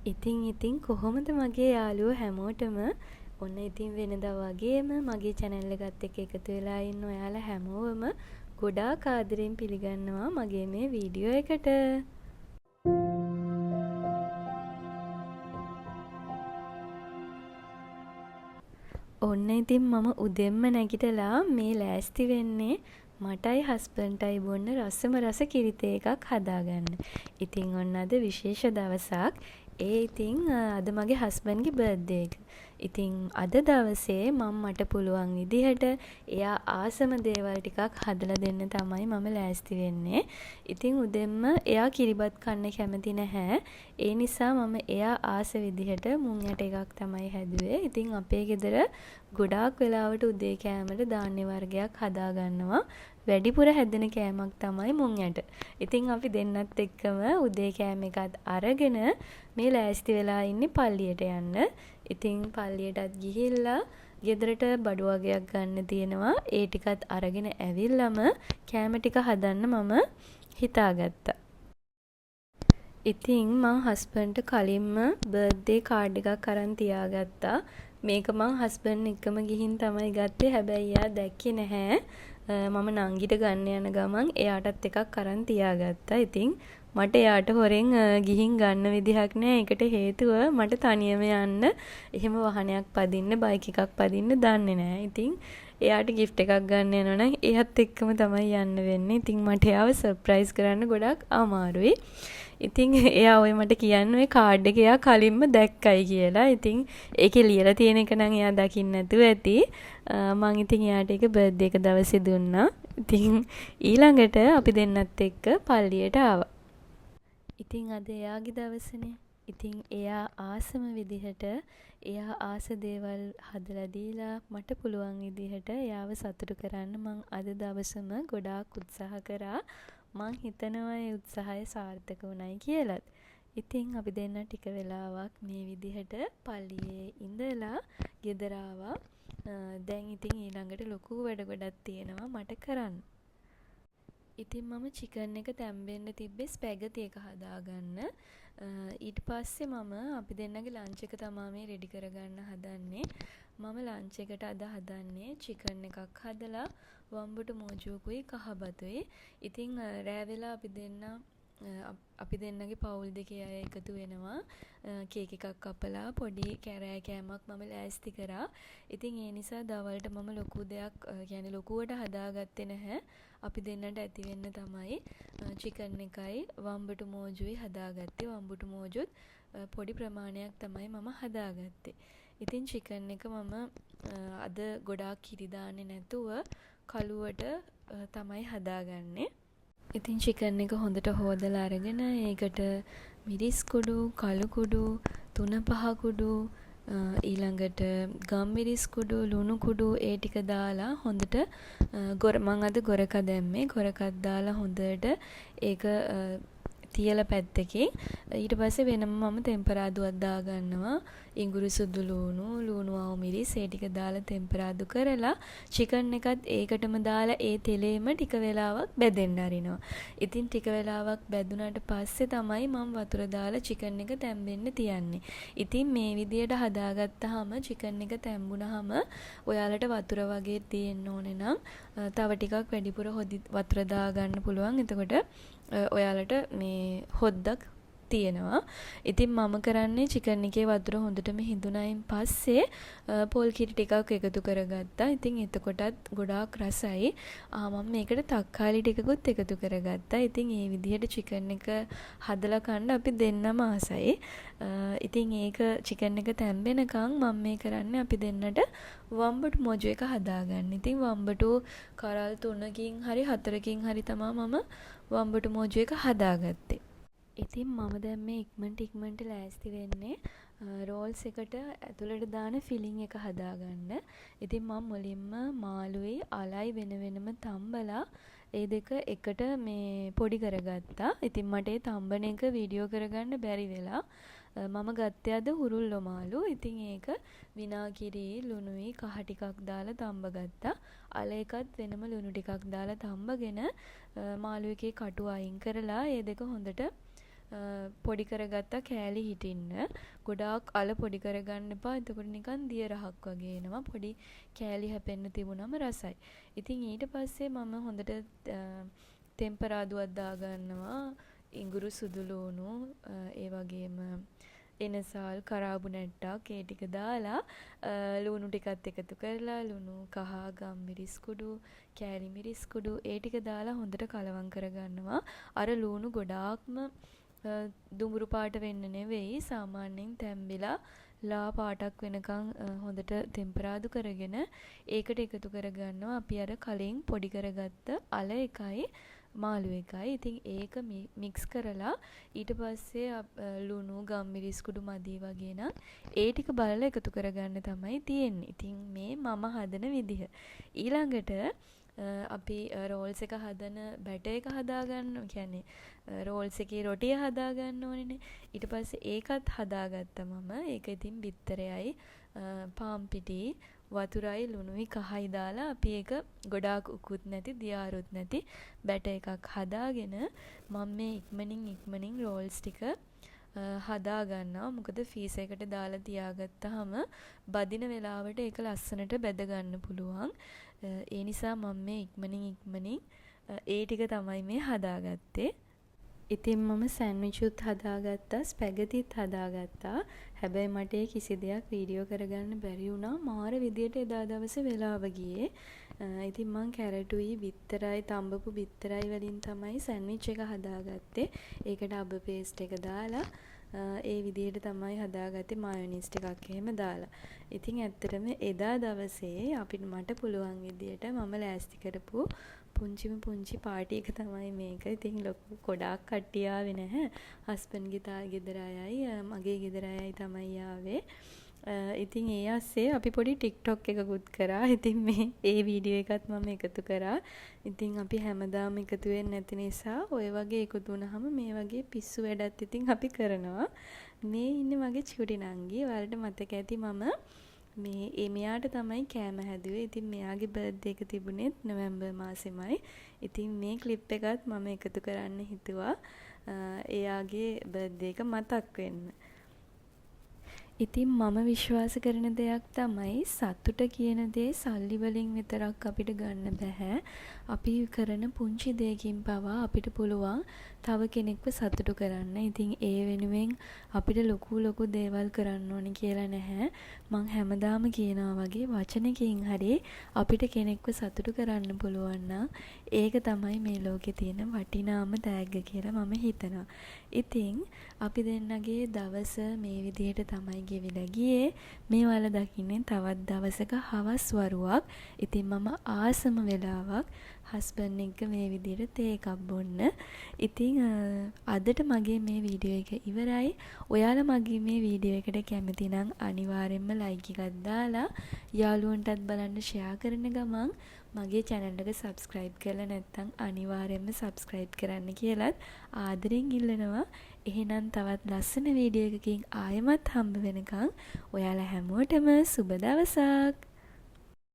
ඉතින් කොහොමද මගේ යාළුවෝ හැමෝටම ඔන්න ඉතින් වෙනදා වගේම මගේ channel එකත් එක්ක එකතු වෙලා ඉන්න ඔයාලා හැමෝම ගොඩාක් ආදරෙන් පිළිගන්නවා මගේ මේ වීඩියෝ එකට. ඔන්න ඉතින් මම උදෙන්ම නැගිටලා මේ ලෑස්ති වෙන්නේ මටයි හස්බන්ඩ්ටයි බොන්න රසම රස කිරිත එකක් හදාගන්න. ඉතින් ඔන්න අද විශේෂ දවසක්. ඉතින් අද මගේ හස්බන්ඩ්ගේ බර්ත්ඩේ එක. ඉතින් අද දවසේ මට පුළුවන් විදිහට එයා ආසම දේවල් ටිකක් හදලා දෙන්න තමයි මම ලෑස්ති වෙන්නේ. ඉතින් උදෙන්ම එයා කිරිබත් කන්න කැමති නැහැ. ඒ නිසා මම එයා ආස විදිහට මුං යට එකක් තමයි හැදුවේ. ඉතින් අපේ ගෙදර ගොඩාක් වෙලාවට උදේ කෑමට ධාන්‍ය වර්ගයක් හදා ගන්නවා. වැඩිපුර හැදෙන කෑමක් තමයි මුං යට. ඉතින් අපි දෙන්නත් එක්කම උදේ කෑම එකත් අරගෙන මේ ලෑස්ති වෙලා ඉන්නේ පල්ලියට යන්න. ඉතින් පල්ලියටත් ගිහිල්ලා ගෙදරට බඩු වගයක් ගන්න තියෙනවා. ඒ ටිකත් අරගෙන ඇවිල්ලාම කෑම ටික හදන්න මම හිතාගත්තා. ඉතින් මං හස්බන්ඩ්ට කලින්ම බර්ත්ඩේ කාඩ් එකක් අරන් තියාගත්තා. මේක මං හස්බන්ඩ් එක්කම ගිහින් තමයි ගත්තේ. හැබැයි එයා දැක්කේ නැහැ. මම නංගිට ගන්න යන ගමන් එයාටත් එකක් අරන් තියාගත්තා. ඉතින් මට එයාට හොරෙන් ගිහින් ගන්න විදිහක් නෑ. ඒකට හේතුව මට තනියම යන්න එහෙම වාහනයක් පදින්න බයික් එකක් පදින්න දන්නේ නෑ. ඉතින් එයාට gift එකක් ගන්න යනවා නම් එයාත් එක්කම තමයි යන්න වෙන්නේ. ඉතින් මට එයාව සර්ප්‍රයිස් කරන්න ගොඩක් අමාරුයි. ඉතින් එයා ඔය මට කියන්නේ කාඩ් එක එයා කලින්ම දැක්කයි කියලා. ඉතින් ඒකේ ලියලා තියෙන එක නම් එයා දකින්න නැතුව ඇති. මං ඉතින් එයාට ඒක බර්ත්ඩේ එක දවසේ දුන්නා. ඉතින් ඊළඟට අපි දෙන්නත් එක්ක පල්ලියට ආවා. ඉතින් අද එයාගේ දවසනේ. ඉතින් එයා ආසම විදිහට එයා ආස දේවල් හදලා දීලා මට පුළුවන් විදිහට එයාව සතුටු කරන්න මං අද දවසම ගොඩාක් උත්සාහ කරා. මං හිතනවා ඒ උත්සාහය සාර්ථක වුණයි කියලාත්. ඉතින් අපි දෙන්න ටික වෙලාවක් මේ විදිහට පල්ලියේ ඉඳලා ගෙදර ආවා. දැන් ඉතින් ඊළඟට ලොකු වැඩ ගොඩක් තියෙනවා මට කරන්න. ඉතින් මම චිකන් එක තැම්බෙන්න තිබ්බේ ස්පැගති එක හදාගන්න. ඊට පස්සේ මම අපි දෙන්නගේ ලන්ච් එක තමයි මේ රෙඩි කරගන්න හදන්නේ. මම ලන්ච් එකට අද හදන්නේ චිකන් එකක් හදලා වම්බුට මෝජුවකුයි කහබතුයි. ඉතින් රෑ වෙලා අපි දෙන්නගේ පවුල් දෙකේ අය එකතු වෙනවා. කේක් එකක් කපලා පොඩි කෑරෑ කෑමක් මම ලෑස්ති කරා. ඉතින් ඒ නිසා දවල්ට මම ලොකු දෙයක් කියන්නේ ලොකුවට හදාගත්තේ නැහැ. අපි දෙන්නට ඇති වෙන්න තමයි චිකන් එකයි වම්බුට මෝජුයි හදාගත්තේ. වම්බුට මෝජුත් පොඩි ප්‍රමාණයක් තමයි මම හදාගත්තේ. ඉතින් චිකන් එක මම අද ගොඩාක් කිරි දාන්නේ නැතුව කළුවට තමයි හදාගන්නේ. ඉතින් චිකන් එක හොඳට හොදලා අරගෙන ඒකට මිරිස් කුඩු, කළු කුඩු, 3-5 කුඩු, ඊළඟට ගම්මිරිස් කුඩු, ලුණු කුඩු ඒ ටික දාලා හොඳට මං අද ගොරක දැම්මේ. ගොරකක් දාලා හොඳට ඒක තියලා පැත්තකින් ඊට පස්සේ වෙනම මම තෙම්පරාදුවක් දාගන්නවා. ඉඟුරු සුදු ලුණු අවු මිරිස් ඒ ටික දාලා තෙම්පරාදු කරලා චිකන් එකත් ඒකටම දාලා ඒ තෙලේම ටික වෙලාවක් බැදෙන්න අරිනවා. ඉතින් ටික වෙලාවක් බැදුනට පස්සේ තමයි මම වතුර දාලා චිකන් එක තැම්බෙන්න තියන්නේ. ඉතින් මේ විදියට හදාගත්තාම චිකන් එක තැම්බුනහම ඔයාලට වතුර වගේ තියෙන්න ඕනේ නම් තව ටිකක් වැඩිපුර වතුර දාගන්න පුළුවන්. එතකොට ඔයාලට මේ හොද්දක් තියෙනවා. ඉතින් මම කරන්නේ චිකන් එකේ වතුර හොඳටම හිඳුනයින් පස්සේ පොල් කිරි ටිකක් එකතු කරගත්තා. ඉතින් එතකොටත් ගොඩාක් රසයි. මම මේකට තක්කාලි ටිකකුත් එකතු කරගත්තා. ඉතින් මේ විදිහට චිකන් එක හදලා කන්න අපි දෙන්නම ආසයි. ඉතින් ඒක චිකන් එක තැම්බෙනකන් මම මේ කරන්නේ අපි දෙන්නට වම්බටු මොජු එක හදාගන්න. ඉතින් වම්බටු කරල් 3කින් හරි 4කින් හරි තමයි මම වම්බටු මොජු එක හදාගත්තේ. ඉතින් මම දැන් මේ ඉක්මනට ලෑස්ති වෙන්නේ රෝල්ස් එකට ඇතුළට දාන ෆිලිං එක හදාගන්න. ඉතින් මම මුලින්ම මාළුයි අලයි වෙන වෙනම තම්බලා ඒ දෙක එකට මේ පොඩි කරගත්තා. ඉතින් මට ඒ තම්බන එක වීඩියෝ කරගන්න බැරි වෙලා මම ගත්තේ අද හුරුල්ලෝ මාළු. ඉතින් ඒක විනාගිරි ලුණුයි කහ ටිකක් දාලා තම්බ ගත්තා. අල එකත් වෙනම ලුණු ටිකක් දාලා තම්බගෙන මාළු එකේ කටු අයින් කරලා ඒ දෙක හොඳට පොඩි කරගත්තා කෑලි හිටින්න. ගොඩාක් අල පොඩි කරගන්න එපා. එතකොට නිකන් දිය රහක් වගේ එනවා. පොඩි කෑලි හැපෙන්න තිබුණම රසයි. ඉතින් ඊට පස්සේ මම හොඳට තෙම්පරාදුවක් දාගන්නවා. ඉඟුරු සුදු ලූණු ඒ වගේම එනසාල් කරාබු නැට්ටක් ඒ ටික දාලා ලුණු ටිකත් එකතු කරලා ලුණු කහ ගම්මිරිස් කුඩු කෑලි මිරිස් කුඩු ඒ ටික දාලා හොඳට කලවම් කරගන්නවා. අර ලුණු ගොඩාක්ම දුඹුරු පාට වෙන්න නෙවෙයි සාමාන්‍යයෙන් තැම්බිලා ලා පාටක් වෙනකන් හොඳට තෙම්පරාදු කරගෙන ඒකට එකතු කරගන්නවා අපි අර කලින් පොඩි කරගත්ත අල එකයි මාළු එකයි. ඉතින් ඒක මික්ස් කරලා ඊට පස්සේ ලුණු ගම්මිරිස් කුඩු මදි වගේ නම් ඒ ටික බලලා එකතු කරගන්න තමයි තියෙන්නේ. ඉතින් මේ මම හදන විදිහ. ඊළඟට අපි රෝල්ස් එක හදන බැටර් එක හදාගන්න. කියන්නේ රෝල්ස් එකේ රොටිය හදාගන්න ඕනේනේ. ඊට පස්සේ ඒකත් හදාගත්තා මම. ඒක ඉතින් බිත්තරයයි පාන් පිටි වතුරයි ලුණුයි කහයි දාලා අපි ඒක ගොඩාක් උකුත් නැති දියාරුත් නැති බැටර් එකක් හදාගෙන මම මේ ඉක්මනින් රෝල්ස් ටික හදා ගන්නවා. මොකද ෆීස් එකට දාලා තියාගත්තාම බදින වෙලාවට ඒක ලස්සනට බැද ගන්න පුළුවන්. ඒ නිසා මම මේ ඉක්මනින් ඒ ටික තමයි මේ හදාගත්තේ. ඉතින් මම සෑන්ඩ්විචුත් හදාගත්තා, ස්පැගතිත් හදාගත්තා. හැබැයි මට ඒ කිසි දෙයක් වීඩියෝ කරගන්න බැරි වුණා. මාර විදියට එදා දවසේ වෙලාව ගියේ. ඉතින් මං කැරටුයි බිත්තරයි තඹපු බිත්තරයි වලින් තමයි සෑන්ඩ්විච් එක හදාගත්තේ. ඒකට අබ පේස්ට් එක දාලා ඒ විදියට තමයි හදාගත්තේ මයොනීස් ටිකක් එහෙම දාලා. ඉතින් ඇත්තටම එදා දවසේ අපිට මට පුළුවන් විදියට මම ලෑස්ති කරපු පුංචි පාටි එක තමයි මේක. ඉතින් ලොකු ගොඩාක් කට්ටිය ආවේ නැහැ. හස්බන්ඩ්ගේ ගෙදර අයයි මගේ ගෙදර අයයි තමයි ආවේ. ඉතින් ඒ ASCII අපි පොඩි TikTok එකකුත් කරා. ඉතින් මේ ඒ වීඩියෝ එකත් මම එකතු කරා. ඉතින් අපි හැමදාම එකතු වෙන්නේ නැති නිසා ඔය වගේ එකතු වුණාම මේ වගේ පිස්සු වැඩත් ඉතින් අපි කරනවා. මේ ඉන්නේ මගේ චුටි නංගි. ඔයාලට මතක ඇති මම මෙයාට තමයි කෑම හැදුවේ. ඉතින් මෙයාගේ බර්ත්ඩේ එක තිබුණේ නොවැම්බර් මාසෙමයි. ඉතින් මේ ක්ලිප් එකත් මම එකතු කරන්න හිතුවා. එයාගේ බර්ත්ඩේ එක මතක් වෙන්න. ඉතින් මම විශ්වාස කරන දෙයක් තමයි සතුට කියන දේ සල්ලි වලින් විතරක් අපිට ගන්න බෑ. අපි කරන පුංචි දෙයකින් පවා අපිට පුළුවන් තව කෙනෙක්ව සතුටු කරන්න. ඉතින් ඒ වෙනුවෙන් අපිට ලොකු දේවල් කරන්න ඕනි කියලා නැහැ. මං හැමදාම කියනවා වගේ වචනකින් හරි අපිට කෙනෙක්ව සතුටු කරන්න පුළුවන් නම් ඒක තමයි මේ ලෝකේ තියෙන වටිනාම තෑග්ග කියලා මම හිතනවා. ඉතින් අපි දෙන්නගේ දවස මේ විදිහට තමයි ගෙවිලා ගියේ. මේ වල දකින්නේ තවත් දවසක හවස් වරුවක්. ඉතින් මම ආසම වෙලාවක් හස්බන්ඩ් එක්ක මේ විදිහට තේ එකක් බොන්න. ඉතින් අදට මගේ මේ වීඩියෝ එක ඉවරයි. ඔයාලා මගේ මේ වීඩියෝ එකට කැමති නම් අනිවාර්යෙන්ම ලයික් එකක් දාලා යාළුවන්ටත් බලන්න ෂෙයා කරන ගමන් මගේ channel එක subscribe කරලා නැත්නම් අනිවාර්යෙන්ම subscribe කරන්න කියලාත් ආදරෙන් ඉල්ලනවා. එහෙනම් තවත් ලස්සන වීඩියෝ එකකින් ආයෙමත් හම්බ වෙනකන් ඔයාලා හැමෝටම සුබ දවසක්.